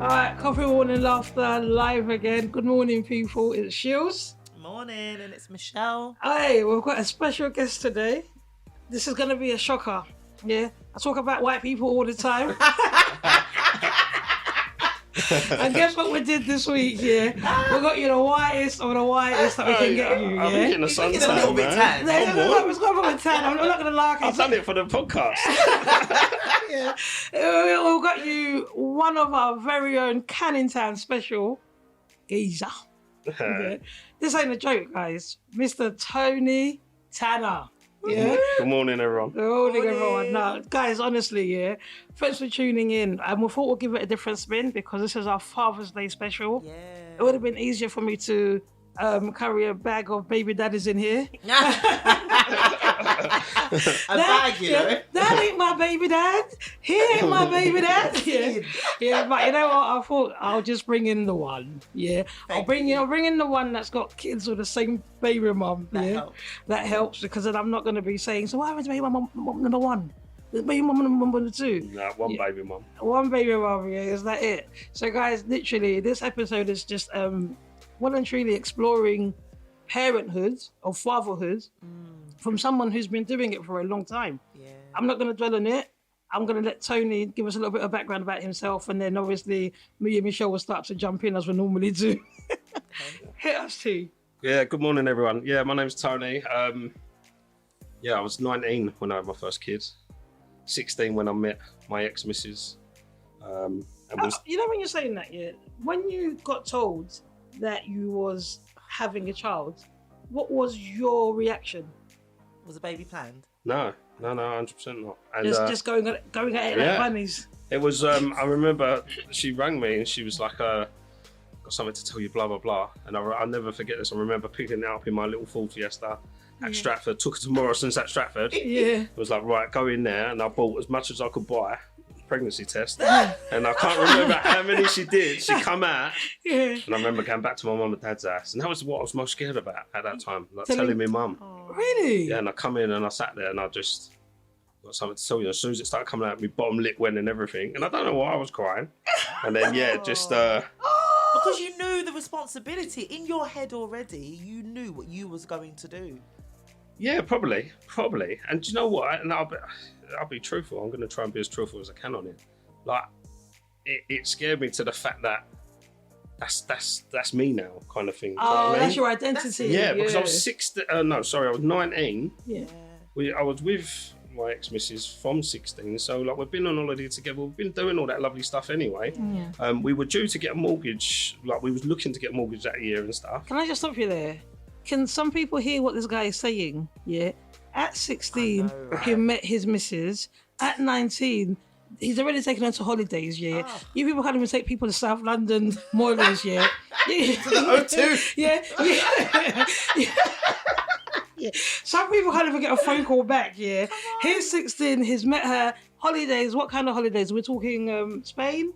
Alright, Coffee Morning Laughter live again. Good morning, people. It's Shields. Morning, and it's Michelle. Hey, we've got a special guest today. This is going to be a shocker. Yeah, I talk about white people all the time. And guess what we did this week? Yeah, we got you the whitest of the whitest that we can get you. I'm Yeah, getting a suntan, a little bit tan. It's got a bit tan. I'm not going to lie. I've done it for the podcast. Yeah. We've got you one of our very own Canning Town special geezer. Yeah. This ain't a joke, guys. Mr. Tony Tanner. Yeah. Good morning, everyone. Good morning, everyone. No, guys, honestly, yeah. Thanks for tuning in. And we thought we'll give it a different spin because this is our Father's Day special. Yeah. It would have been easier for me to carry a bag of baby daddies in here. Bag, you know? That ain't my baby dad. He ain't my baby dad. Yeah, but you know what? I thought I'll just bring in the one. Yeah, I'll bring in the one that's got kids with the same baby mum. That helps because then I'm not going to be saying, so what happened to baby mum number one? Baby mum number two? No, one baby mum. One baby mum. Yeah, is that it? So guys, literally, this episode is just well and truly exploring parenthood or fatherhood from someone who's been doing it for a long time. Yeah. I'm not going to dwell on it. I'm going to let Tony give us a little bit of background about himself, and then obviously me and Michelle will start to jump in as we normally do. Hit us too. Yeah, good morning, everyone. Yeah, my name's Tony. I was 19 when I had my first kid. 16 when I met my ex-missus. You know when you're saying that, yeah, when you got told that you was having a child, what was your reaction? Was the baby planned? No, 100% not. And, just going at it like bunnies. It was, I remember she rang me and she was like, got something to tell you, blah, blah, blah. And I'll never forget this. I remember picking it up in my little Ford Fiesta at Stratford, took it to Morrison's at Stratford. Yeah. It was like, right, go in there. And I bought as much as I could buy. Pregnancy test, and I can't remember how many she did. She come out, and I remember going back to my mum and dad's house, and that was what I was most scared about at that time, like telling me mum. Really? Yeah, and I come in and I sat there and I just got something to tell you. As soon as it started coming out, my bottom lip went and everything, and I don't know why I was crying. And then because you knew the responsibility in your head already. You knew what you was going to do. Yeah, probably. And do you know what? And I'll be truthful. I'm going to try and be as truthful as I can on it. Like, it scared me to the fact that that's me now, kind of thing. Oh, that's your identity. Yeah, because I was 16. I was 19. Yeah. I was with my ex-missus from 16. So like we've been on holiday together. We've been doing all that lovely stuff anyway. Yeah. We were due to get a mortgage. Like we was looking to get a mortgage that year and stuff. Can I just stop you there? Can some people hear what this guy is saying? Yeah. At 16, he met his missus. At 19, he's already taken her to holidays, yeah. You people can't even take people to South London Moilers, yeah. To the O2. Yeah. Some people can't even get a phone call back, yeah. He's 16, he's met her. Holidays, what kind of holidays? We're talking Spain?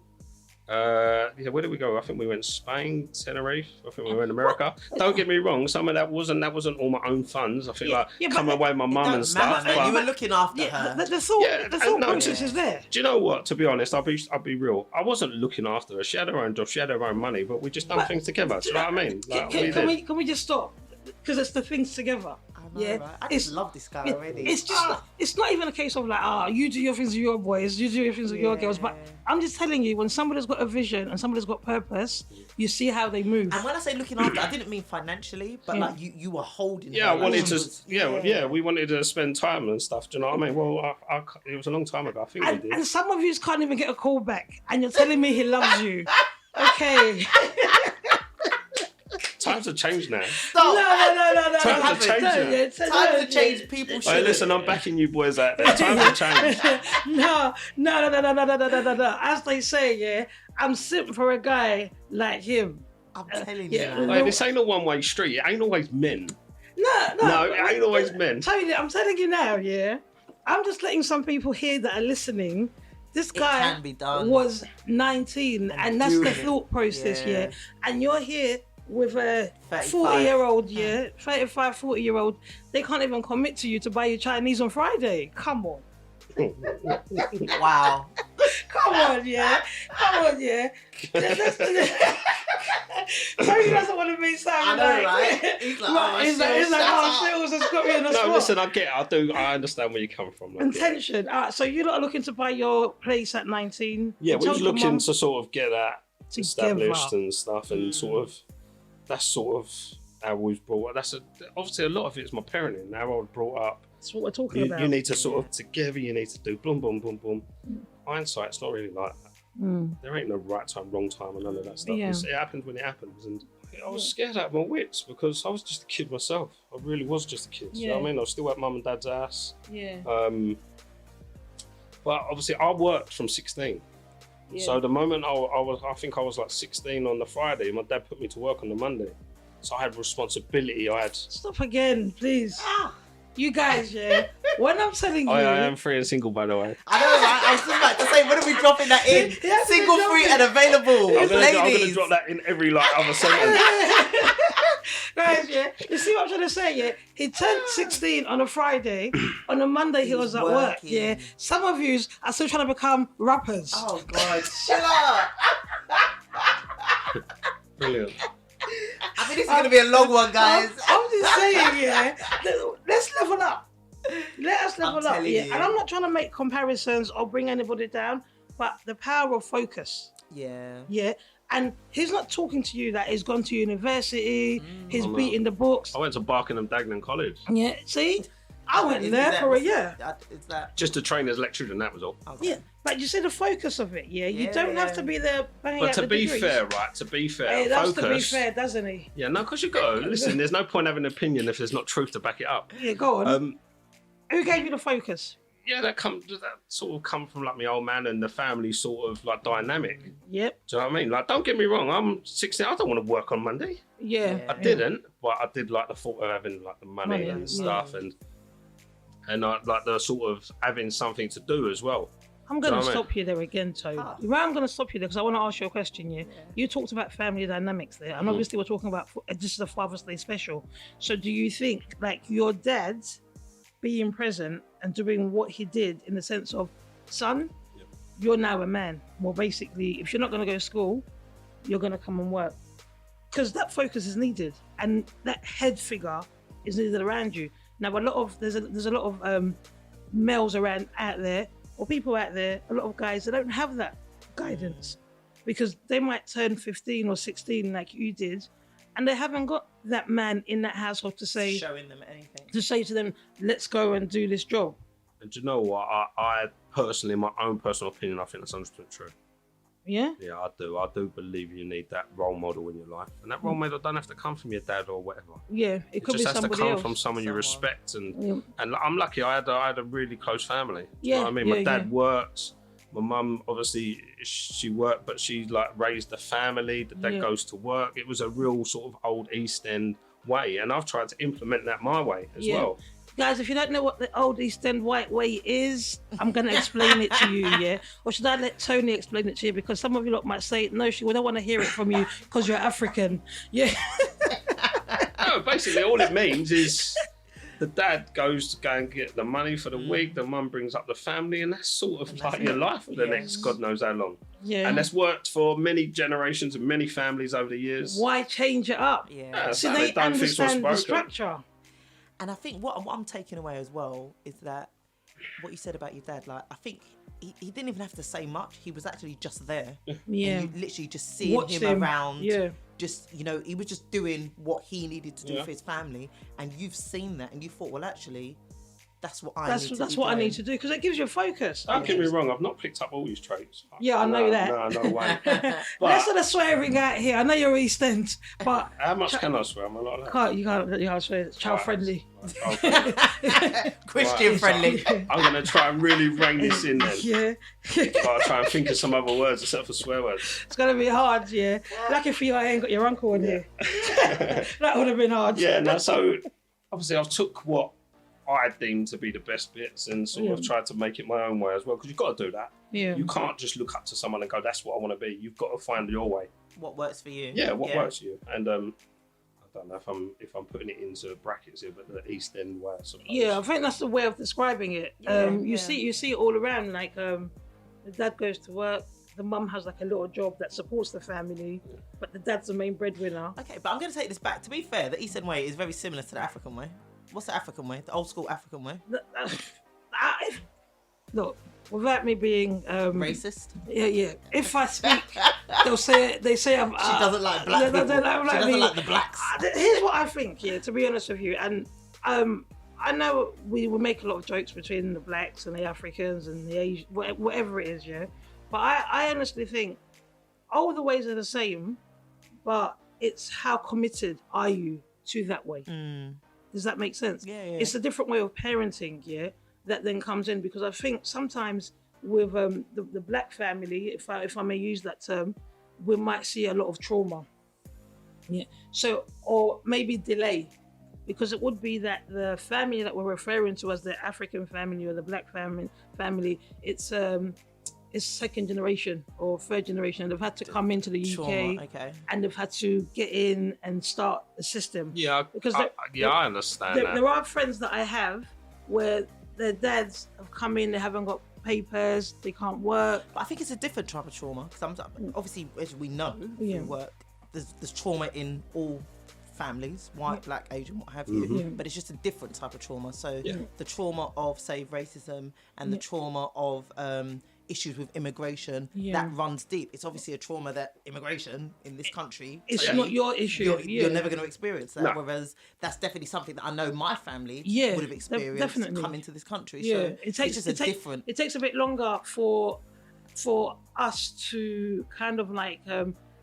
Where did we go? I think we went Spain, Tenerife. I think we went America. Don't get me wrong, some of that wasn't all my own funds. I feel come away with my mum and stuff. But you were looking after her. The thought process is there. Do you know what? To be honest, I'll be real. I wasn't looking after her. She had her own job. She had her own money, but we just done things together. Do you know what I mean? Like, can we just stop? Because it's the things together. I know, right? I just love this guy already. It's just it's not even a case of like, you do your things with your boys, you do your things with your girls. But I'm just telling you, when somebody's got a vision and somebody's got purpose, you see how they move. And when I say looking after, I didn't mean financially, but like you were holding. Yeah, I wanted to. We wanted to spend time and stuff. Do you know what I mean? Well, it was a long time ago. I think we did. And some of you can't even get a call back, and you're telling me he loves you. Okay. Times have changed now. Stop. No. Times have changed. People should. Hey, listen, I'm backing you boys out there. Times have changed. No. As they say, yeah, I'm simp for a guy like him. I'm telling you. Like, this ain't a one-way street. It ain't always men. No, it ain't always men. I'm telling you now, yeah. I'm just letting some people hear that are listening. This guy was 19, and that's the thought process, yeah. And you're here with a 40-year-old, 35, 40-year-old, they can't even commit to you to buy you Chinese on Friday. Come on. Wow. Come on, yeah. Tony doesn't want to be sound I know, right? He's like, he's like, Shills has got me in the spot. No, listen, I get it. I understand where you come from. Intention. So you're not looking to buy your place at 19? Yeah, we're just looking Mum to sort of get that together. established and stuff, and sort of that's sort of how we was brought up. Obviously a lot of it's my parenting. How I was brought up. That's what we're talking about. You need to sort of together. You need to do boom, boom, boom, boom. Hindsight's not really like that. There ain't no right time, wrong time, and none of that stuff. Yeah. It happens when it happens, and I was scared out of my wits because I was just a kid myself. I really was just a kid. You know what I mean? I was still at mum and dad's house. Yeah. But obviously, I worked from 16. Yeah. So the moment I think I was like 16 on the Friday, my dad put me to work on the Monday. So I had responsibility. Stop again, please. You guys, yeah. When I'm telling you, I am free and single, by the way. I know, right? I was just about to say, when are we dropping that in? Single, free, and available. I'm gonna drop that in every other sentence. Guys, yeah. You see what I'm trying to say, yeah? He turned 16 on a Friday. On a Monday, he was at work, yeah? Some of you are still trying to become rappers. Oh, God. Chill out. Brilliant. I think this is going to be a long one, guys. I'm just saying, yeah. Let's level up. Let us level up, yeah. You. And I'm not trying to make comparisons or bring anybody down, but the power of focus. Yeah. Yeah. And he's not talking to you that he's gone to university, he's beating the books. I went to Barkingham Dagenham College. Yeah, see? I went there for a year. Is that? Just to train as lecturer, and that was all. Okay. Yeah, but you see the focus of it, yeah? You don't have to be there banging But out to the be degrees. fair, right? To be fair, He loves focus. to be fair, doesn't he? Yeah, no, because you got to listen. There's no point having an opinion if there's not truth to back it up. Yeah, go on. Who gave you the focus? Yeah, that sort of come from like my old man and the family sort of like dynamic. Yep. Do you know what I mean? Like, don't get me wrong, I'm 16. I don't want to work on Monday. Yeah. I didn't, but I did like the thought of having like the money and stuff, and like the sort of having something to do as well. I'm going to stop you there again, Toby. Well, I'm going to stop you there because I want to ask you a question. Yeah, you talked about family dynamics there, and obviously we're talking about this is a Father's Day special. So, do you think like your dad being present and doing what he did in the sense of, son, you're now a man. Well, basically, if you're not going to go to school, you're going to come and work because that focus is needed, and that head figure is needed around you. Now, there's a lot of males out there. Or people out there, a lot of guys, they don't have that guidance because they might turn 15 or 16 like you did, and they haven't got that man in that household to say, showing them anything, to say to them, let's go and do this job. And do you know what? I personally, in my own personal opinion, I think that's 100% true. Yeah? Yeah, I do. I do believe you need that role model in your life. And that role model don't have to come from your dad or whatever. Yeah, it could be somebody else. It just has to come from someone you respect. And I'm lucky. I had a really close family. Do you know what I mean? My dad worked. My mum, obviously, she worked, but she like raised a family. The dad goes to work. It was a real sort of old East End way. And I've tried to implement that my way as well. Guys, if you don't know what the old East End white way is, I'm going to explain it to you, yeah? Or should I let Tony explain it to you? Because some of you lot might say, no, we don't want to hear it from you because you're African. Yeah. No, basically all it means is the dad goes to go and get the money for the week, the mum brings up the family, and that's sort of like your life for the next God knows how long. Yeah. And that's worked for many generations and many families over the years. Why change it up? Yeah. So they understand the structure. And I think what I'm taking away as well is that what you said about your dad, like, I think he didn't even have to say much. He was actually just there. Yeah. And you literally just seeing him around. Yeah. Just, you know, he was just doing what he needed to do for his family. And you've seen that and you thought, well, actually, that's what I need to do. That's what I need to do because it gives you a focus. Don't get me wrong, I've not picked up all his traits. Yeah, I know that. No way. Let's not swearing out here. I know you're East End, but how much can I swear? I'm a lot of that. You can't swear. It's child friendly. Christian friendly. I'm going to try and really rein this in then. Yeah. I'll try and think of some other words except for swear words. It's going to be hard, yeah. Lucky for you, I ain't got your uncle in here. That would have been hard. Yeah, no, so obviously I've took what I deem to be the best bits and sort of tried to make it my own way as well, because you've got to do that. Yeah. You can't just look up to someone and go, that's what I want to be. You've got to find your way. What works for you. Yeah, what works for you. And I don't know if I'm putting it into brackets here, but the East End way. Yeah, I think that's the way of describing it. You see it all around, like the dad goes to work, the mum has like a little job that supports the family, but the dad's the main breadwinner. Okay, but I'm going to take this back. To be fair, the Eastern way is very similar to the African way. What's the African way? The old school African way? Look, without me being Racist? Yeah. If I speak, they say I'm. She doesn't like black people. She doesn't like the blacks. Here's what I think. Yeah, to be honest with you, and I know we make a lot of jokes between the blacks and the Africans and the Asian, whatever it is. Yeah, but I honestly think all the ways are the same, but it's how committed are you to that way. Does that make sense? Yeah. It's a different way of parenting, yeah, that then comes in, because I think sometimes with the black family, if I may use that term, we might see a lot of trauma. Yeah. So, or maybe delay, because it would be that the family that we're referring to as the African family or the black family, it's second generation or third generation, and they've had to come into the UK, and they've had to get in and start the system. Yeah, because I understand that. There are friends that I have where their dads have come in, they haven't got papers, they can't work. But I think it's a different type of trauma, because obviously, as we know through work, there's trauma in all families, white, black, Asian, what have you, but it's just a different type of trauma. So the trauma of, say, racism and the trauma of issues with immigration, that runs deep. It's obviously a trauma that immigration in this country, it's not your issue. You're never going to experience that. No. Whereas that's definitely something that I know my family would have experienced coming to this country. Yeah, so it takes a bit longer for us to kind of like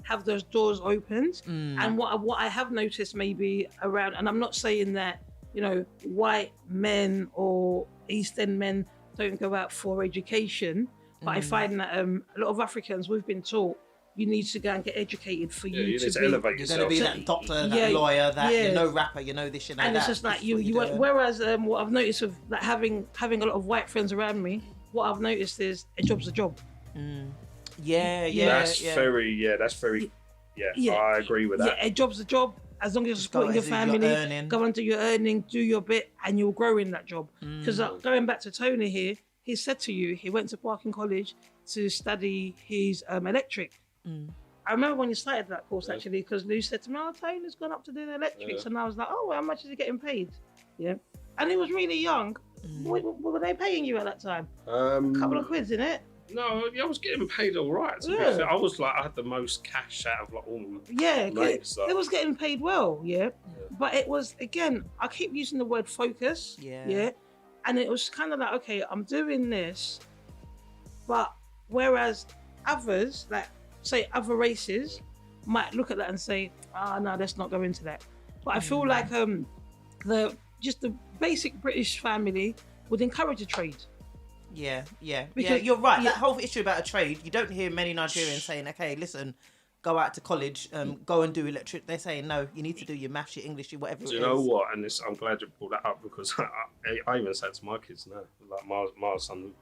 have those doors opened. And what I have noticed maybe around, and I'm not saying that, you know, white men or East End men don't go out for education, but I find that a lot of Africans, we've been taught you need to go and get educated for you to elevate yourself. You're going to be that doctor, that lawyer, that you know rapper, you know this, you know that. And it's just like whereas what I've noticed with like having a lot of white friends around me, what I've noticed is a job's a job. That's very I agree with that. A job's a job. As long as you're supporting your family, go on to your earning, do your bit, and you'll grow in that job. Because going back to Tony here, he said to you, he went to Parking College to study his electric. I remember when he started that course actually, because Lou said to me, "Oh, Tony's gone up to do the electrics," and I was like, "Oh, well, how much is he getting paid?" Yeah, and he was really young. What were they paying you at that time? A couple of quids, innit? No, I was getting paid all right. To be fair. I was like, I had the most cash out of like all of them. It was getting paid well, but it was, again, I keep using the word focus, and it was kind of like, okay, I'm doing this, but whereas others, like say other races, might look at that and say, no, let's not go into that. But I feel like the basic British family would encourage a trade. Yeah, you're right. That whole issue about a trade, you don't hear many Nigerians saying, okay, listen, go out to college, go and do electric. They're saying, no, you need to do your maths, your English, your whatever it is. Do you know what? And I'm glad you brought that up, because I even said to my kids now, like my son,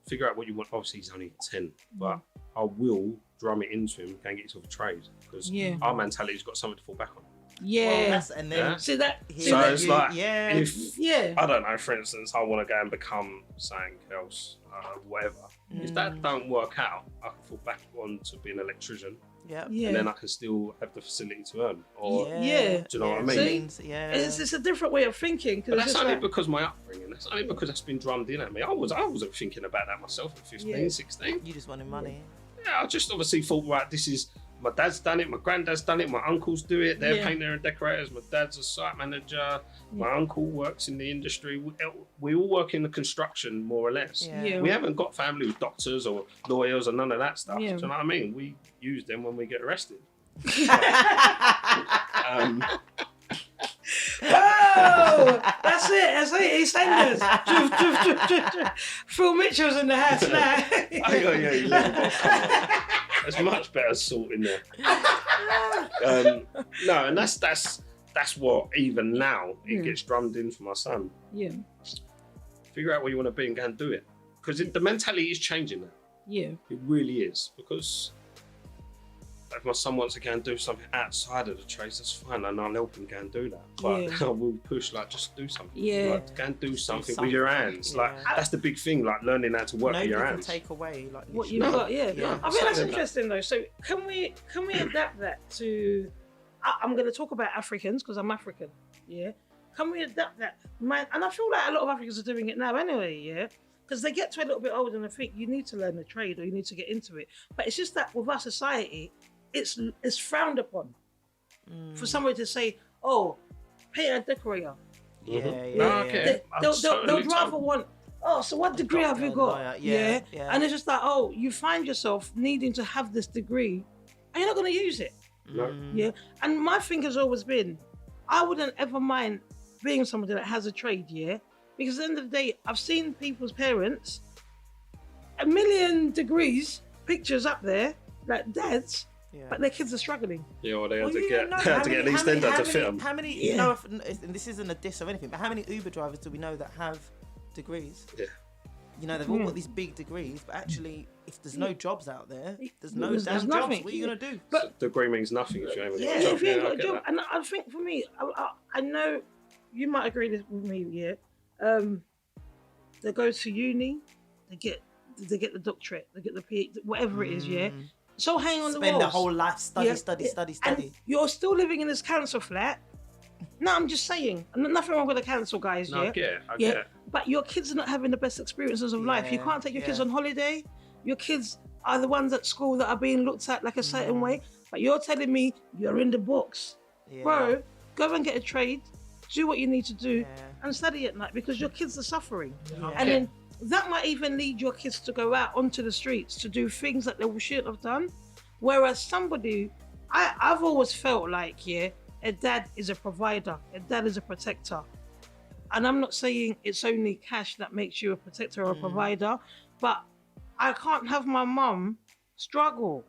figure out what you want. Obviously, he's only 10, but I will drum it into him, go and get yourself a trade, because our mentality's got something to fall back on. And then see that. So it's like, if I don't know, for instance, I want to go and become something else, whatever. If that don't work out, I can fall back on to being an electrician. And then I can still have the facility to earn. Or, do you know what I mean? It's a different way of thinking. But that's only because my upbringing. That's only because that's been drummed in at me. I wasn't thinking about that myself at 15, 16. You just wanted money. Yeah, I just obviously thought, right, this is. My dad's done it, my granddad's done it, my uncles do it, they're painter and decorators, my dad's a site manager, my uncle works in the industry. We all work in the construction, more or less. We haven't got family with doctors or lawyers or none of that stuff. Do you know what I mean? We use them when we get arrested. Oh, that's it. EastEnders. Phil Mitchell's in the house now. There's much better salt in there. No, and that's what even now it gets drummed in for my son. Figure out what you want to be and go and do it, because the mentality is changing now. It really is, because if my son wants to go and do something outside of the trades, that's fine, and I'll help him go and do that. But I will push, like, just do something. Yeah. Like, go and do something with your hands. Like, that's the big thing, like learning how to work with your hands. Nobody can take away like what you've got. Yeah. I mean, that's interesting though. So can we adapt that to? I'm going to talk about Africans because I'm African. Yeah. Can we adapt that? And I feel like a lot of Africans are doing it now anyway. Yeah. Because they get to a little bit older and they think you need to learn a trade or you need to get into it. But it's just that with our society, it's frowned upon for somebody to say, "Oh, paint a decorator." They'll rather want. Oh, so what degree have you got? Yeah. And it's just like, oh, you find yourself needing to have this degree, and you're not going to use it. No. Yeah. And my thing has always been, I wouldn't ever mind being somebody that has a trade. Yeah. Because at the end of the day, I've seen people's parents, 1 million degrees, pictures up there, like dads, but their kids are struggling. Yeah, or they had to get an EastEnder to fit them. How many, you know, and this isn't a diss or anything, but how many Uber drivers do we know that have degrees? Yeah. You know, they've all got these big degrees, but actually, if there's no jobs out there, there's no There's damn nothing. jobs. What are you going to do? But degree means nothing if you haven't got a job. If you ain't got a I get job. that. And I think for me, I know you might agree with me, yeah. They go to uni, they get the doctorate, they get the PhD, whatever it is, yeah. So hang on the walls. Spend their whole life study. And you're still living in this council flat. No, I'm just saying, nothing wrong with the council guys, No, yeah. I get it. But your kids are not having the best experiences of life. You can't take your kids on holiday. Your kids are the ones at school that are being looked at like a certain way. But you're telling me you're in the books. Bro, go and get a trade, do what you need to do, and study at night because your kids are suffering. And then that might even lead your kids to go out onto the streets to do things that they shouldn't have done. Whereas somebody, I've always felt like, a dad is a provider, a dad is a protector. And I'm not saying it's only cash that makes you a protector or a provider, but I can't have my mum struggle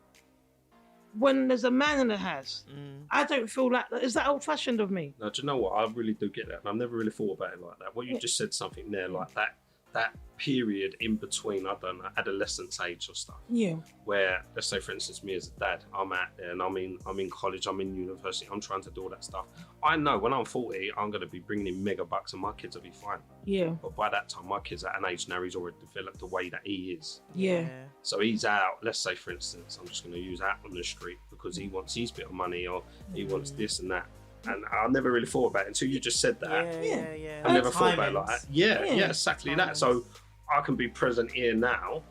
when there's a man in the house. I don't feel like that. Is that old-fashioned of me? No, do you know what? I really do get that. And I've never really thought about it like that. What you just said, something there like that period in between, I don't know, adolescence age or stuff. Yeah. Where, let's say, for instance, me as a dad, I'm out there and I'm in college, I'm in university, I'm trying to do all that stuff. I know when I'm 40, I'm going to be bringing in mega bucks and my kids will be fine. Yeah. But by that time, my kid's at an age now, he's already developed the way that he is. Yeah. So he's out, let's say, for instance, I'm just going to use out on the street because he wants his bit of money or he wants this and that. And I never really thought about it until you just said that. I never thought about it like that. Yeah, exactly that. So I can be present here now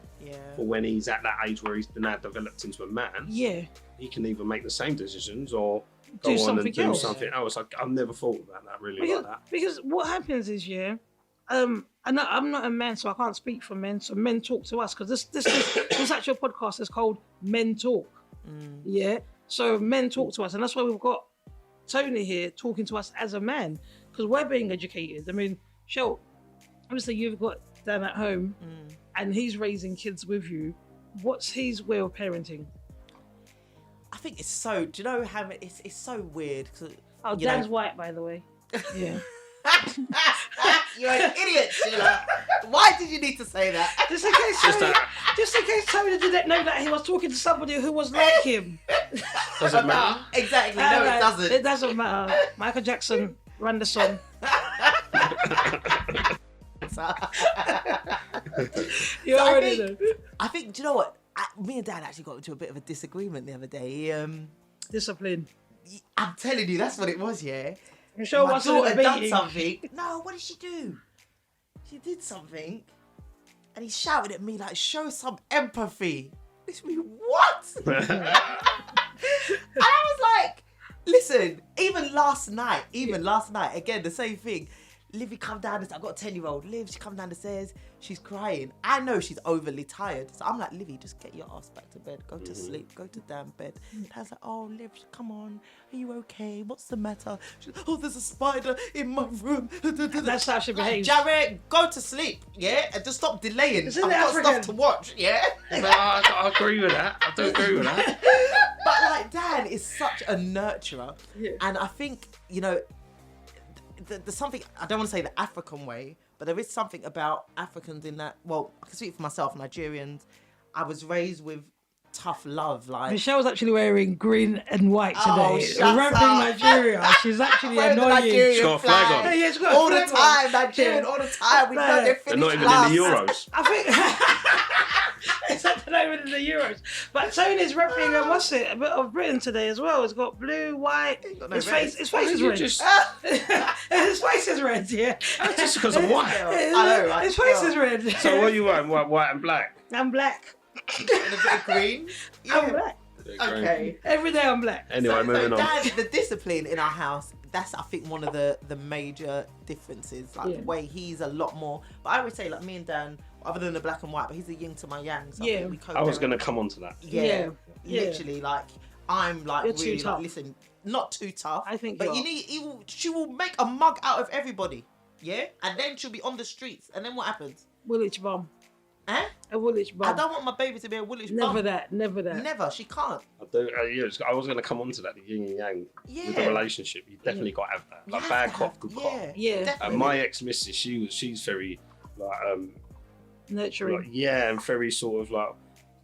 for when he's at that age where he's now developed into a man. Yeah. He can either make the same decisions or go on and do something else. I've never thought about that really like that. Because what happens is, and I'm not a man, so I can't speak for men. So men talk to us because this actual podcast is called Men Talk. Yeah. So men talk to us, and that's why we've got Tony here talking to us as a man because we're being educated. I mean, Shel, obviously you've got Dan at home and he's raising kids with you. What's his way of parenting? I think it's so, do you know how it's so weird? Oh, Dan's white, by the way. Yeah. You're an idiot, Sheila. Why did you need to say that? Just in case Tony didn't know that he was talking to somebody who was like him. Doesn't matter. Exactly. No, it doesn't. It doesn't matter. Michael Jackson ran the song. You already know. I think, do you know what? Me and Dad actually got into a bit of a disagreement the other day. Discipline. I'm telling you, that's what it was, yeah. I'm sure my daughter done something. No, what did she do? She did something, and he shouted at me like, "Show some empathy." It's me, what? And I was like, listen. Even last night, again, the same thing. Livy come down the stairs. I've got a 10-year-old. Liv, she come down the stairs. She's crying. I know she's overly tired. So I'm like, Livy, just get your ass back to bed. Go to sleep. Go to damn bed. Dad's like, oh, Liv, come on. Are you okay? What's the matter? She's like, oh, there's a spider in my room. That's how she behaves. Jared, go to sleep, yeah? And just stop delaying. I've got stuff to watch, yeah? I agree with that. I do agree with that. But like, Dan is such a nurturer. Yeah. And I think, you know, there's something, I don't want to say the African way, but there is something about Africans in that, well, I can speak for myself, Nigerians. I was raised with tough love. Like Michelle's actually wearing green and white today. Oh, shut Repping up. Nigeria. She's actually wearing the annoying. Nigerian She's got a flag on. Yeah, she's got a all the flag on. time, Nigerian, all the time. We know they're They're finished not even last. in the Euros. I think it's not even in the Euros. But Tony's repping what's it? A bit of Britain today as well. It's got blue, white. Ain't got no His red. face is red. Just, His face is red. Yeah. that's just because I'm white. I know, right? His face is red. So what are you wearing? White and black? I'm black. And a bit of green. I'm black. Okay. Every day I'm black. Anyway, moving on. Dad, the discipline in our house, that's I think one of the major differences. Like the way he's a lot more. But I would say like me and Dan, other than the black and white, but he's a yin to my yang. So I think we I was going to come on to that. Yeah. Literally, like I'm like You're really too tough. like, listen, not too tough. I think but you she will make a mug out of everybody. Yeah, and then she'll be on the streets, and then what happens? Woolwich bum. Eh? A Woolwich bum. I don't want my baby to be a Woolwich bum. Never that. Never. She can't. I do. I was going to come on to that, the yin and yang. With the relationship, you definitely got to have that. Like bad cop, good cop. Yeah. And my ex-missus, she's very like Nurturing. like, yeah, and very sort of like,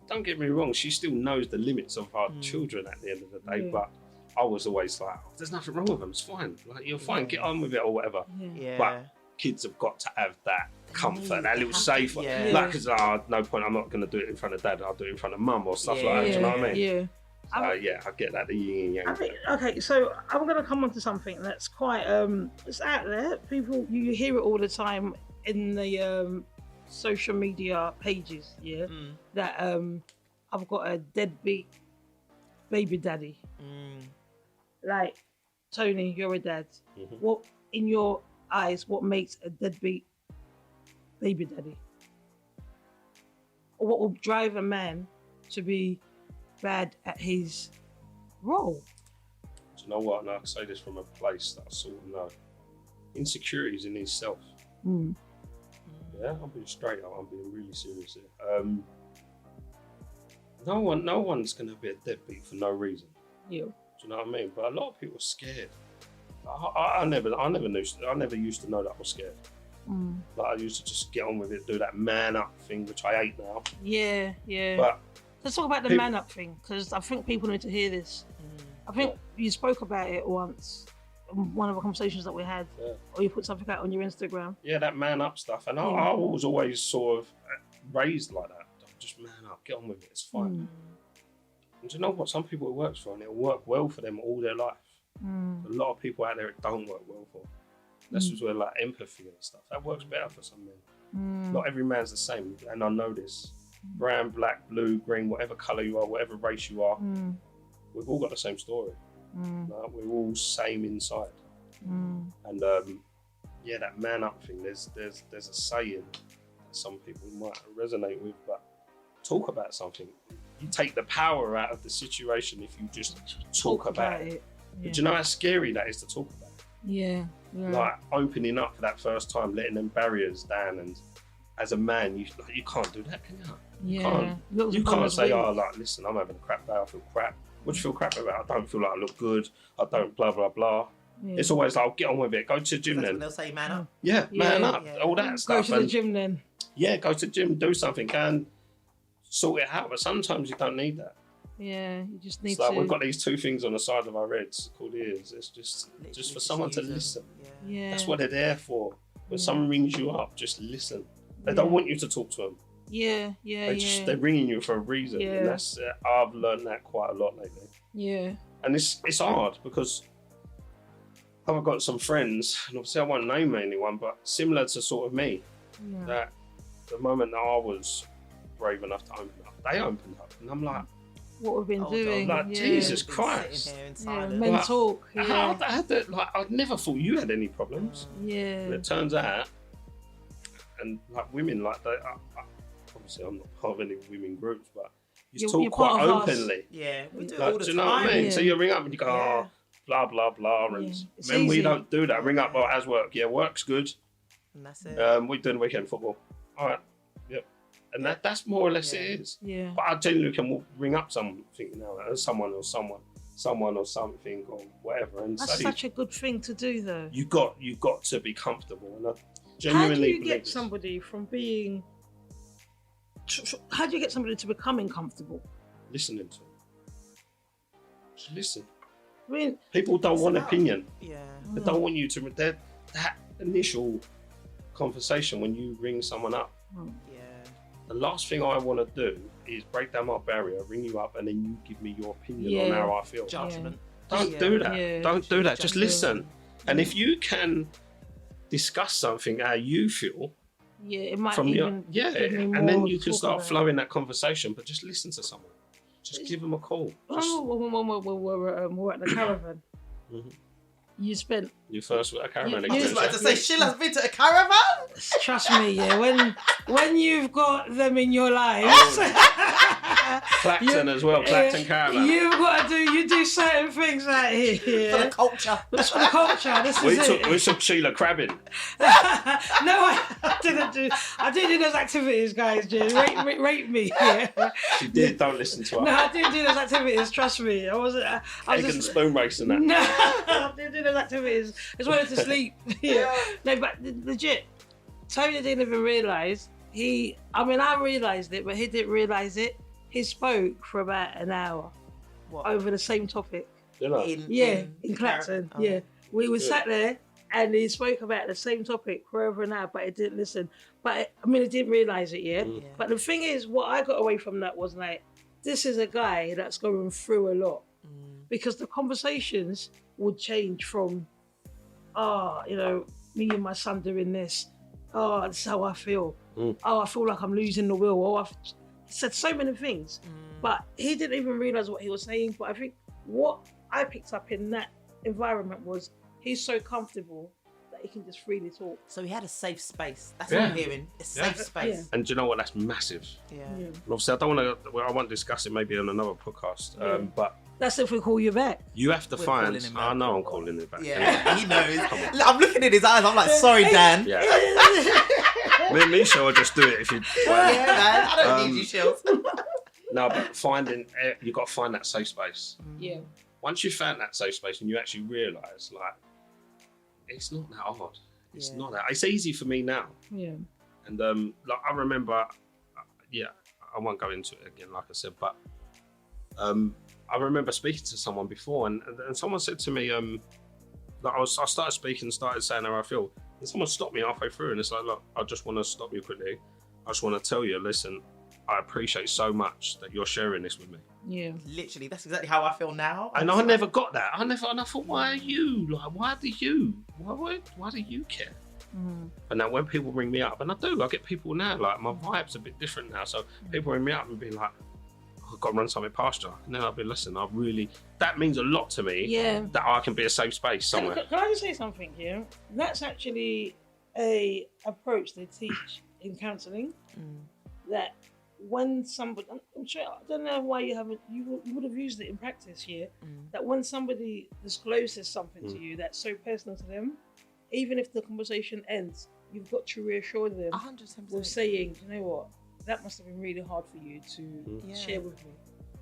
don't get me wrong, she still knows the limits of our children at the end of the day, but I was always like, there's nothing wrong with them, it's fine, like you're fine, get on with it or whatever. But kids have got to have that comfort, that little safe one. Like, because no point, I'm not going to do it in front of dad, I'll do it in front of mum or stuff like that, do you know what I mean? Yeah. I get that, the yin and yang. I think, okay, so I'm going to come on to something that's quite, it's out there. People, you hear it all the time in the social media pages, that I've got a deadbeat baby daddy. Like, Tony, you're a dad. What, in your eyes, what makes a deadbeat baby daddy? Or what will drive a man to be bad at his role? Do you know what? And I can say this from a place that I sort of know. Insecurities in himself. Yeah, I'm being straight up. I'm being really serious here. No one's gonna be a deadbeat for no reason. Yeah. Do you know what I mean? But a lot of people are scared. I never used to know that I was scared. Like I used to just get on with it, do that man up thing, which I hate now. Yeah. But let's talk about the man up thing, because I think people need to hear this. I think you spoke about it once in one of the conversations that we had, or you put something out on your Instagram. Yeah, that man up stuff, and I was always sort of raised like that. Just man up, get on with it, it's fine. And do you know what? Some people it works for, and it'll work well for them all their life. A lot of people out there it don't work well for. That's just where like empathy and stuff. That works better for some men. Not every man's the same, and I know this. Brown, black, blue, green, whatever colour you are, whatever race you are, we've all got the same story. Like, we're all same inside. And that man up thing. There's a saying that some people might resonate with, but talk about something. You take the power out of the situation if you just talk about it. But do you know how scary that is to talk about? Yeah. Like opening up for that first time, letting them barriers down, and as a man, you can't do that, can you? You can't say, listen, I'm having a crap day, I feel crap. What do you feel crap about? I don't feel like I look good, I don't blah, blah, blah. It's always like, get on with it, go to the gym then. They'll say man up. Man up, all that stuff. Go to the gym then. Yeah, go to the gym, do something, and sort it out. But sometimes you don't need that. Yeah, you just need it's like to. We've got these two things on the side of our heads called ears. It's just for someone to listen. Yeah. That's what they're there for. When someone rings you up, just listen. They don't want you to talk to them. They're ringing you for a reason. And that's I've learned that quite a lot lately. Yeah. And it's hard because I've got some friends, and obviously I won't name anyone, but similar to sort of me, that the moment that I was brave enough to open up, they opened up, and I'm like, what we've been doing. Like, Jesus Christ. Men talk. I never thought you had any problems. Yeah. And it turns out, and like women, like they, obviously I'm not part of any women groups, but you talk quite openly. Yeah, we do like, all the time. Do you know what I mean? So you ring up and you go, blah, blah, blah. And when we don't do that, ring up, as work. Yeah, work's good. And that's it. We're doing weekend football. All right. Yep. And that's more or less it is. Yeah. But I genuinely can ring up something now, someone or something or whatever, and that's say, such a good thing to do, though. You got to be comfortable, and I genuinely. How do you get somebody from being? How do you get somebody to becoming comfortable? listening to. Just listen. I mean, people don't want opinion. Yeah. They don't want you to. That initial conversation when you ring someone up. Yeah. The last thing I want to do is break down my barrier, ring you up, and then you give me your opinion on how I feel. Judgment. Don't do that. Yeah. Don't do that. Just listen. And if you can discuss something how you feel, it might from even and then you can start flowing that conversation. But just listen to someone. Just give them a call. When we're at the caravan, you spent your first caravan I was experience. about to say, Sheila's been to a caravan. Trust me, when you've got them in your lives. Clacton as well, Clacton caravan. You've got to you do certain things like here. For the culture. That's for the culture. This is it. We took Sheila crabbing. No, I didn't do. I didn't do those activities, guys. Just rate me. Yeah. She did. Don't listen to her. No, I didn't do those activities. Trust me. I wasn't. I was Egg and just spoon racing that. no. I didn't do those activities. I just wanted to sleep. Yeah. No, but legit, Tony didn't even realise I realised it, but he didn't realise it. He spoke for about an hour over the same topic. You know? In Clacton. Oh. Yeah. We were sat there and he spoke about the same topic for over an hour, but he didn't listen. But he didn't realise it yet. Yeah. But the thing is, what I got away from that was like, this is a guy that's going through a lot. Because the conversations would change from, me and my son doing this. Oh, that's how I feel. Oh, I feel like I'm losing the will. Oh, I've said so many things. But he didn't even realise what he was saying. But I think what I picked up in that environment was he's so comfortable that he can just freely talk. So he had a safe space. That's what I'm hearing. A safe space. Yeah. And do you know what? That's massive. Yeah. And obviously, I don't want to. Well, I won't discuss it maybe on another podcast. But That's if we call you back. you have to find. calling him back. I know I'm calling him back. Yeah, he knows. I'm looking in his eyes. I'm like, sorry, Dan. Yeah. Me and Misha will just do it if you. Yeah, man. I don't need you, Shells. No, but you got to find that safe space. Yeah. Once you found that safe space and you actually realise, like, it's not that hard. It's not that. It's easy for me now. Yeah. And like I remember, I won't go into it again, like I said, but I remember speaking to someone before, and someone said to me, like I started speaking, started saying how I feel, and someone stopped me halfway through, and it's like, look, I just want to stop you quickly. I just want to tell you, listen, I appreciate so much that you're sharing this with me. Yeah. Literally, that's exactly how I feel now. And I never got that. And I thought, why are you? Like, why do you care? And now when people ring me up, and I get people now, like my vibe's a bit different now. So people ring me up and be like, I've got to run something past you. And then I'll be, listen, that means a lot to me. Yeah. That I can be a safe space somewhere. Can I just say something here? That's actually a approach they teach in counselling. That when somebody, I'm sure, I don't know why you would have used it in practice here, that when somebody discloses something to you that's so personal to them, even if the conversation ends, you've got to reassure them 110%. with saying, you know what, that must have been really hard for you to share with me.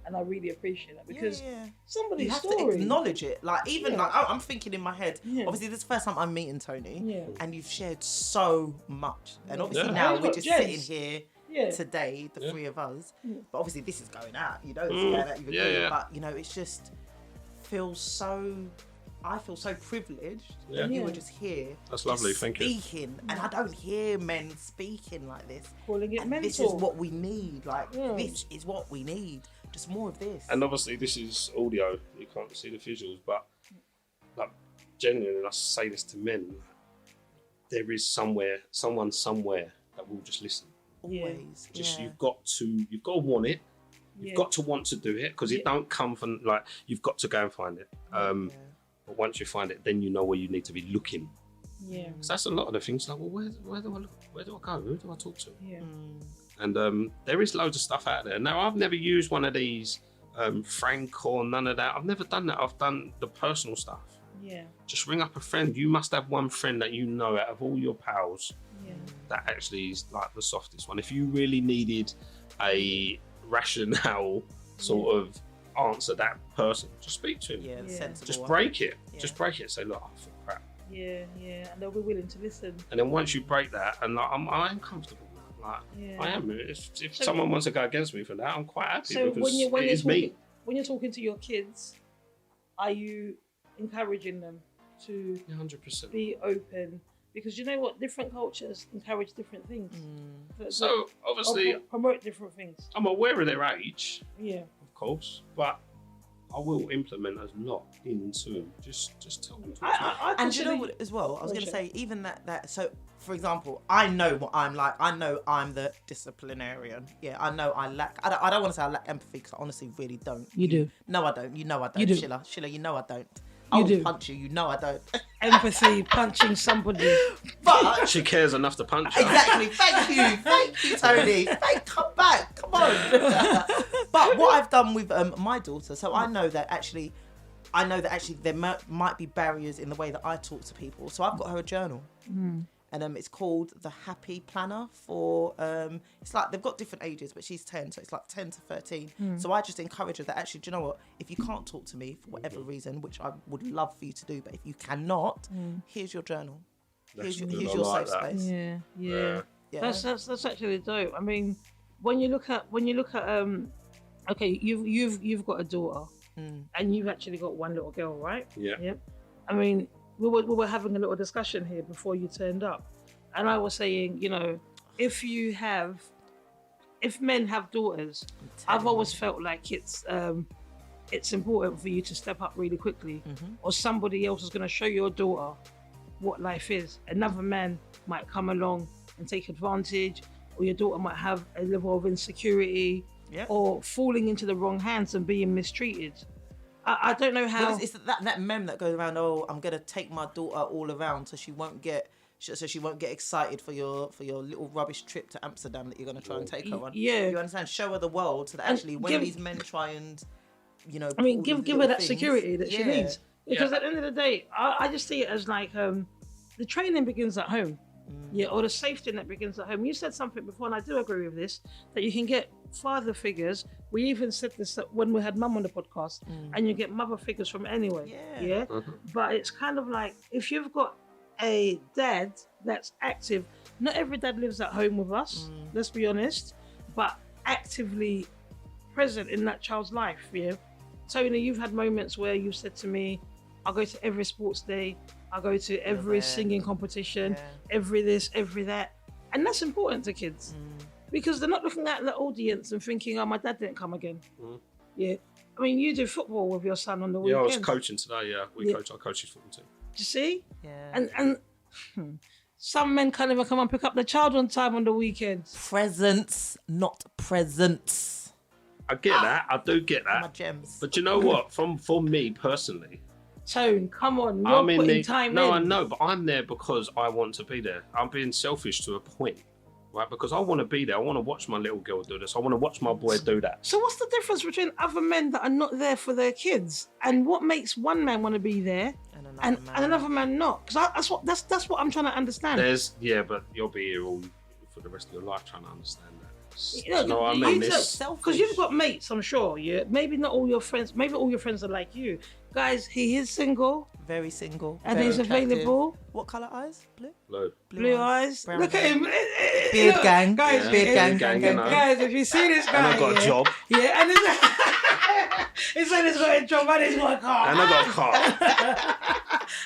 And I really appreciate that because somebody's you have story. to acknowledge it. Like, even like I'm thinking in my head, obviously this is the first time I'm meeting Tony, and you've shared so much. And obviously now we're just sitting here today, the three of us. But obviously this is going out, you know, it's going out even more. But you know, it's just I feel so privileged that you were just here. That's lovely, thank you. Speaking, and I don't hear men speaking like this. Calling it mental. This is what we need. Like, this is what we need. Just more of this. And obviously this is audio, you can't see the visuals, but like genuinely, and I say this to men, there is someone somewhere that will just listen. Always. Just you've got to want it. You've got to want to do it because it don't come from like you've got to go and find it. But once you find it, then you know where you need to be looking. Yeah. Because that's a lot of the things like, well, where do I look? Where do I go? Who do I talk to? Yeah. And there is loads of stuff out there. Now, I've never used one of these Frank or none of that. I've never done that. I've done the personal stuff. Yeah. Just ring up a friend. You must have one friend that you know out of all your pals that actually is like the softest one. If you really needed a rationale sort of answer that person, just speak to him. Yeah, the sensible just one. break it. Just break it and say, look, I feel crap. Yeah, and they'll be willing to listen. And then once you break that, and like, I am comfortable now. Like, Yeah. I am. If someone wants to go against me for that, I'm quite happy So because it is me. When you're talking to your kids, are you encouraging them to 100%. be open? Because you know what, different cultures encourage different things. So obviously, promote different things. I'm aware of their age, Yeah. of course, but I will implement a lot into them. Just tell them. And you know what, as well, I was going to say, even that. So, for example, I know what I'm like. I know I'm the disciplinarian. Yeah, I know I lack. I don't want to say I lack empathy because I honestly really don't. You do. No, I don't. You know I don't. You do. Sheila, you know I don't. You I'll do. punch you. You know I don't. Empathy, punching somebody. But she cares enough to punch her. exactly. Thank you, Tony. Come back. Come on. But what I've done with my daughter, so I know that actually there might be barriers in the way that I talk to people. So I've got her a journal. And it's called the Happy Planner for, it's like they've got different ages, but she's 10, so it's like 10 to 13. So I just encourage her that actually, do you know what? If you can't talk to me for whatever reason, which I would love for you to do, but if you cannot, here's your journal. Here's your safe space. Yeah. That's actually dope. I mean, when you look at okay, you've got a daughter, and you've actually got one little girl, right? Yeah. I mean, we were having a little discussion here before you turned up, and I was saying, you know, if men have daughters, I've always felt like it's important for you to step up really quickly, or somebody else is going to show your daughter what life is. Another man might come along and take advantage, or your daughter might have a level of insecurity, or falling into the wrong hands and being mistreated. I don't know how. Well, it's that meme that goes around. Oh, I'm gonna take my daughter all around so she won't get excited for your little rubbish trip to Amsterdam that you're gonna try and take her on. Yeah, you understand? Show her the world so that actually when these men try and, you know, I mean, give her that things, security that she needs. Because at the end of the day, I just see it as like the training begins at home. Or the safety net begins at home. You said something before, and I do agree with this, that you can get father figures. We even said this when we had Mum on the podcast, and you get mother figures from anywhere. Yeah. But it's kind of like, if you've got a dad that's active, not every dad lives at home with us, let's be honest, but actively present in that child's life. Tony, you've had moments where you've said to me, I'll go to every sports day, I'll go to every singing competition, every this, every that. And that's important to kids because they're not looking at the audience and thinking, oh, my dad didn't come again. I mean, you do football with your son on the weekend. I was coaching today, I coach his football team. Do you see? And some men can't even come and pick up the child on time on the weekends. Presents, not presents. I get that. I do get that. My gems. But you know what? For me personally, Tone, come on, you're putting time in. No, I know, but I'm there because I want to be there. I'm being selfish to a point, right? Because I want to be there. I want to watch my little girl do this. I want to watch my boy do that. So what's the difference between other men that are not there for their kids, and what makes one man want to be there and another man not? Because that's what I'm trying to understand. But you'll be here all for the rest of your life trying to understand that. You know what I mean? Because you've got mates, I'm sure. Maybe not all your friends. Maybe all your friends are like you. Guys, he is single. Very single. And very he's attractive. Available. What colour eyes? Blue. Blue eyes. Brown Look eyes. at him. Beard gang. Guys, Beard gang. Guys, if you see this guy. And I got a job. Yeah, and he said he's got a job and he's got a car. And I got a car.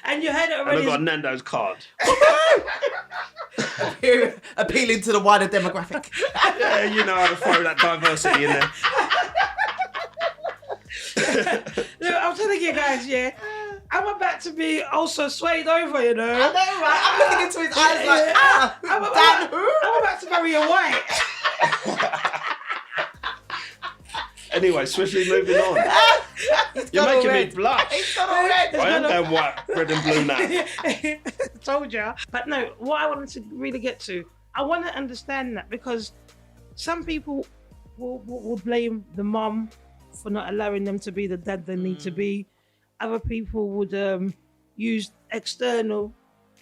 And you heard it already. And I got Nando's card. Appealing to the wider demographic. Yeah, you know how to throw that diversity in there. Look, I'm telling you guys, I'm about to be also swayed over, you know. I know, right? I'm looking into his eyes like, I'm about to marry a white. Anyway, swiftly moving on. You're making me blush. It's got all red. I am going white, red and blue now. Told ya. But no, what I wanted to really get to, I want to understand that because some people will blame the mum for not allowing them to be the dad they need to be. Other people would use external